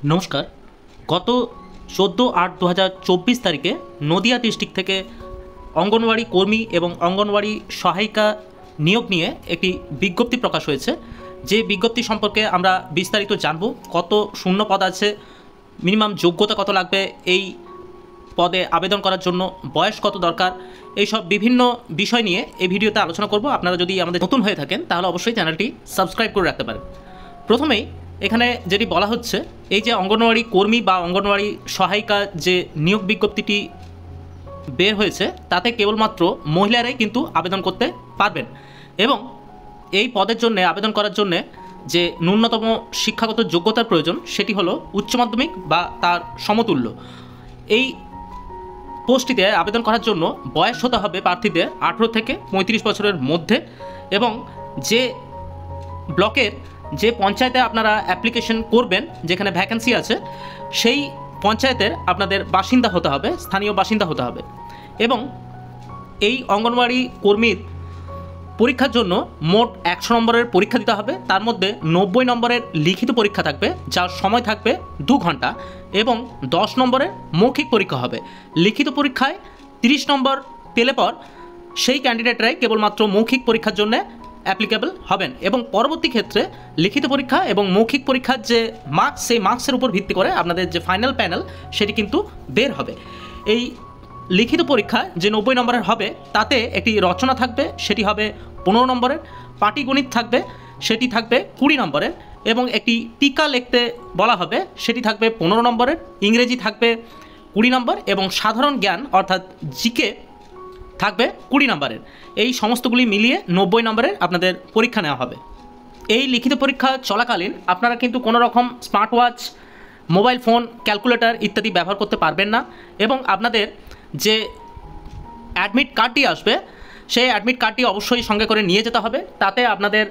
নমস্কার। গত 14/8/2024 তারিখে নদিয়া ডিস্ট্রিক্ট থেকে অঙ্গনওয়াড়ি কর্মী এবং অঙ্গনওয়াড়ি সহায়িকা নিয়োগ নিয়ে একটি বিজ্ঞপ্তি প্রকাশ হয়েছে। যে বিজ্ঞপ্তি সম্পর্কে আমরা বিস্তারিত জানব, কত শূন্য পদ আছে, মিনিমাম যোগ্যতা কত লাগবে এই পদে আবেদন করার জন্য, বয়স কত দরকার, এইসব বিভিন্ন বিষয় নিয়ে এই ভিডিওতে আলোচনা করব। আপনারা যদি আমাদের নতুন হয়ে থাকেন তাহলে অবশ্যই চ্যানেলটি সাবস্ক্রাইব করে রাখতে পারেন। প্রথমেই এখানে যেটি বলা হচ্ছে, এই যে অঙ্গনওয়াড়ি কর্মী বা অঙ্গনওয়াড়ি সহায়িকা যে নিয়োগ বিজ্ঞপ্তিটি বের হয়েছে তাতে কেবলমাত্র মহিলারাই কিন্তু আবেদন করতে পারবেন এবং এই পদের জন্য আবেদন করার জন্য যে ন্যূনতম শিক্ষাগত যোগ্যতার প্রয়োজন সেটি হলো উচ্চ মাধ্যমিক বা তার সমতুল্য। এই পোস্টটিতে আবেদন করার জন্য বয়স হতে হবে প্রার্থীদের 18 থেকে 35 বছরের মধ্যে এবং যে ব্লকের যে পঞ্চায়েতে আপনারা অ্যাপ্লিকেশন করবেন, যেখানে ভ্যাকেন্সি আছে, সেই পঞ্চায়েতের আপনাদের বাসিন্দা হতে হবে, স্থানীয় বাসিন্দা হতে হবে। এবং এই অঙ্গনওয়াড়ি কর্মীর পরীক্ষার জন্য মোট 100 নম্বরের পরীক্ষা দিতে হবে। তার মধ্যে 90 নম্বরের লিখিত পরীক্ষা থাকবে, যার সময় থাকবে 2 ঘন্টা, এবং 10 নম্বরের মৌখিক পরীক্ষা হবে। লিখিত পরীক্ষায় 30 নম্বর পেলে পর সেই ক্যান্ডিডেটরাই কেবলমাত্র মৌখিক পরীক্ষার জন্য অ্যাপ্লিকেবল হবেন এবং পরবর্তী ক্ষেত্রে লিখিত পরীক্ষা এবং মৌখিক পরীক্ষার যে মার্কস, সেই মার্কসের উপর ভিত্তি করে আপনাদের যে ফাইনাল প্যানেল সেটি কিন্তু বের হবে। এই লিখিত পরীক্ষা যে 90 নম্বরের হবে তাতে একটি রচনা থাকবে, সেটি হবে 15 নম্বরের, পাটিগণিত থাকবে, সেটি থাকবে 20 নম্বরের, এবং একটি টিকা লিখতে বলা হবে, সেটি থাকবে 15 নম্বরের, ইংরেজি থাকবে 20 নম্বর এবং সাধারণ জ্ঞান অর্থাৎ জিকে থাকবে 20 নম্বরের। এই সমস্তগুলি মিলিয়ে 90 নম্বরের আপনাদের পরীক্ষা নেওয়া হবে। এই লিখিত পরীক্ষা চলাকালীন আপনারা কিন্তু কোনো রকম smart watch, mobile phone, calculator ইত্যাদি ব্যবহার করতে পারবেন না এবং আপনাদের যে অ্যাডমিট কার্ডটি আসবে সেই অ্যাডমিট কার্ডটি অবশ্যই সঙ্গে করে নিয়ে যেতে হবে। তাতে আপনাদের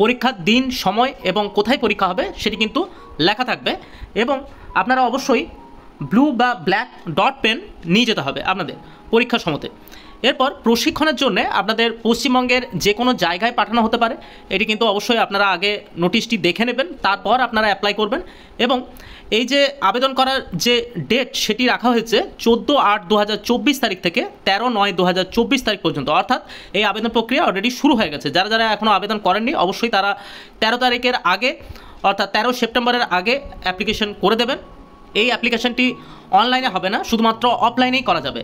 পরীক্ষার দিন, সময় এবং কোথায় পরীক্ষা হবে সেটি কিন্তু লেখা থাকবে এবং আপনারা অবশ্যই ব্লু বা ব্ল্যাক ডট পেন নিয়ে যেতে হবে আপনাদের পরীক্ষার সময়তে। এরপর প্রশিক্ষণের জন্য আপনাদের পশ্চিমবঙ্গের যে কোনো জায়গায় পাঠানো হতে পারে। এটি কিন্তু অবশ্যই আপনারা আগে নোটিশটি দেখে নেবেন, তারপর আপনারা অ্যাপ্লাই করবেন। এবং এই যে আবেদন করার যে ডেট সেটি রাখা হয়েছে 14/8/2024 তারিখ থেকে 13/9/2024 তারিখ পর্যন্ত, অর্থাৎ এই আবেদন প্রক্রিয়া অলরেডি শুরু হয়ে গেছে। যারা যারা এখনও আবেদন করেননি অবশ্যই তারা 13 তারিখের আগে অর্থাৎ 13 সেপ্টেম্বরের আগে অ্যাপ্লিকেশন করে দেবেন। এই অ্যাপ্লিকেশনটি অনলাইনে হবে না, শুধুমাত্র অফলাইনেই করা যাবে।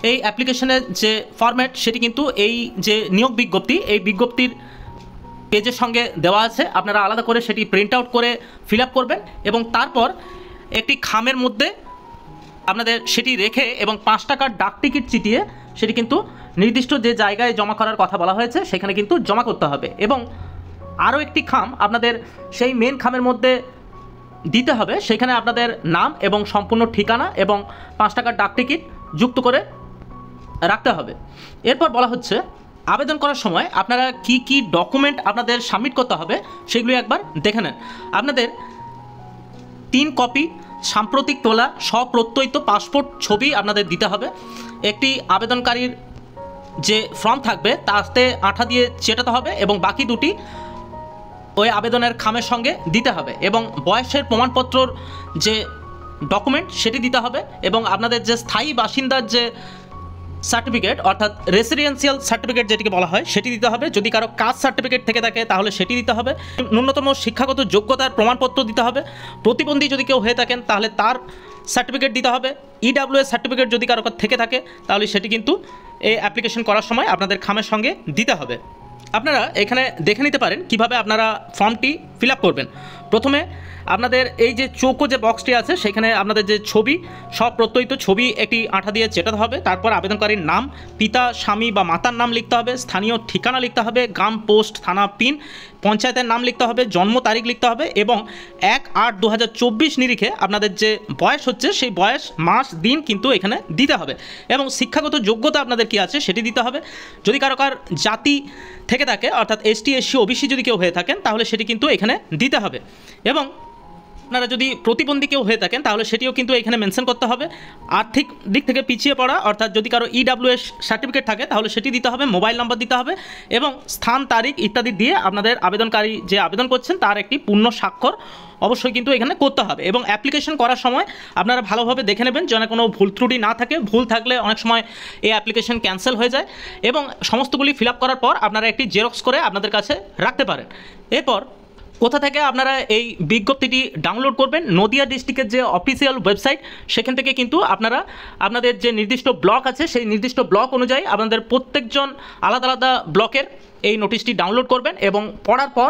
এই অ্যাপ্লিকেশনের যে ফরম্যাট সেটি কিন্তু এই যে নিয়োগ বিজ্ঞপ্তি, এই বিজ্ঞপ্তির পেজের সঙ্গে দেওয়া আছে। আপনারা আলাদা করে সেটি প্রিন্ট আউট করে ফিল আপ করবেন এবং তারপর একটি খামের মধ্যে আপনাদের সেটি রেখে এবং 5 টাকার ডাক টিকিট চিটিয়ে সেটি কিন্তু নির্দিষ্ট যে জায়গায় জমা করার কথা বলা হয়েছে সেখানে কিন্তু জমা করতে হবে। এবং আরও একটি খাম আপনাদের সেই মেন খামের মধ্যে দিতে হবে, সেখানে আপনাদের নাম এবং সম্পূর্ণ ঠিকানা এবং 5 টাকার ডাক টিকিট যুক্ত করে রাখতে হবে। এরপর বলা হচ্ছে আবেদন করার সময় আপনারা কি কি ডকুমেন্ট আপনাদের সাবমিট করতে হবে সেগুলি একবার দেখে নেন। আপনাদের 3 কপি সাম্প্রতিক তোলা স্বপ্রত্যয়িত পাসপোর্ট ছবি আপনাদের দিতে হবে। একটি আবেদনকারীর যে ফর্ম থাকবে তাতে আঠা দিয়ে চেটাতে হবে এবং বাকি দুটি ওই আবেদনের খামের সঙ্গে দিতে হবে এবং বয়সের প্রমাণপত্রর যে ডকুমেন্ট সেটি দিতে হবে এবং আপনাদের যে স্থায়ী বাসিন্দার যে সার্টিফিকেট অর্থাৎ রেসিডেন্সিয়াল সার্টিফিকেট যেটিকে বলা হয় সেটি দিতে হবে। যদি কারো কাস্ট সার্টিফিকেট থেকে থাকে তাহলে সেটি দিতে হবে। ন্যূনতম শিক্ষাগত যোগ্যতার প্রমাণপত্র দিতে হবে। প্রতিবন্ধী যদি কেউ হয়ে থাকেন তাহলে তার সার্টিফিকেট দিতে হবে। ইডাব্লিউএস সার্টিফিকেট যদি কারো থেকে থাকে তাহলে সেটি কিন্তু এই অ্যাপ্লিকেশন করার সময় আপনাদের খামের সঙ্গে দিতে হবে। আপনারা এখানে দেখে নিতে পারেন কিভাবে আপনারা ফর্মটি ফিল আপ করবেন। প্রথমে আপনাদের এই যে চৌকো যে বক্সটি আছে সেখানে আপনাদের যে ছবি, সব প্রত্যয়িত ছবি একটি আঠা দিয়ে চেটাতে হবে। তারপর আবেদনকারীর নাম, পিতা, স্বামী বা মাতার নাম লিখতে হবে, স্থানীয় ঠিকানা লিখতে হবে, গ্রাম, পোস্ট, থানা, পিন, পঞ্চায়েতের নাম লিখতে হবে, জন্ম তারিখ লিখতে হবে এবং 1/8/2024 নিরিখে আপনাদের যে বয়স হচ্ছে সেই বয়স, মাস, দিন কিন্তু এখানে দিতে হবে এবং শিক্ষাগত যোগ্যতা আপনাদের কী আছে সেটি দিতে হবে। যদি কারো জাতি থেকে থাকে অর্থাৎ ST SC OBC যদি কেউ হয়ে থাকেন তাহলে সেটি কিন্তু এখানে দিতে হবে। এবং আপনারা যদি প্রতিবন্ধী কেউ হয়ে থাকেন তাহলে সেটিও কিন্তু এখানে মেনশন করতে হবে। আর্থিক দিক থেকে পিছিয়ে পড়া অর্থাৎ যদি কারো EWS সার্টিফিকেট থাকে তাহলে সেটি দিতে হবে, মোবাইল নম্বর দিতে হবে এবং স্থান, তারিখ ইত্যাদি দিয়ে আপনাদের আবেদনকারী যে আবেদন করছেন তার একটি পূর্ণ স্বাক্ষর অবশ্যই কিন্তু এখানে করতে হবে। এবং অ্যাপ্লিকেশন করার সময় আপনারা ভালোভাবে দেখে নেবেন যেন কোনো ভুল ত্রুটি না থাকে। ভুল থাকলে অনেক সময় এই অ্যাপ্লিকেশন ক্যান্সেল হয়ে যায়। এবং সমস্তগুলি ফিল আপ করার পর আপনারা একটি জেরক্স করে আপনাদের কাছে রাখতে পারেন। এরপর কোথা থেকে আপনারা এই বিজ্ঞপ্তিটি ডাউনলোড করবেন? নদিয়া ডিস্ট্রিক্টের যে অফিসিয়াল ওয়েবসাইট সেখান থেকে কিন্তু আপনারা আপনাদের যে নির্দিষ্ট ব্লক আছে সেই নির্দিষ্ট ব্লক অনুযায়ী আপনাদের প্রত্যেকজন আলাদা আলাদা ব্লকের এই নোটিশটি ডাউনলোড করবেন এবং পড়ার পর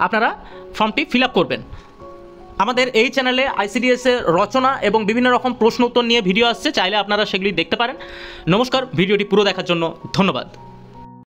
আপনারা ফর্মটি ফিল আপ করবেন। আমাদের এই চ্যানেলে ICDS এর রচনা এবং বিভিন্ন রকম প্রশ্ন উত্তর নিয়ে ভিডিও আসছে, চাইলে আপনারা সেগুলি দেখতে পারেন। নমস্কার, ভিডিওটি পুরো দেখার জন্য ধন্যবাদ।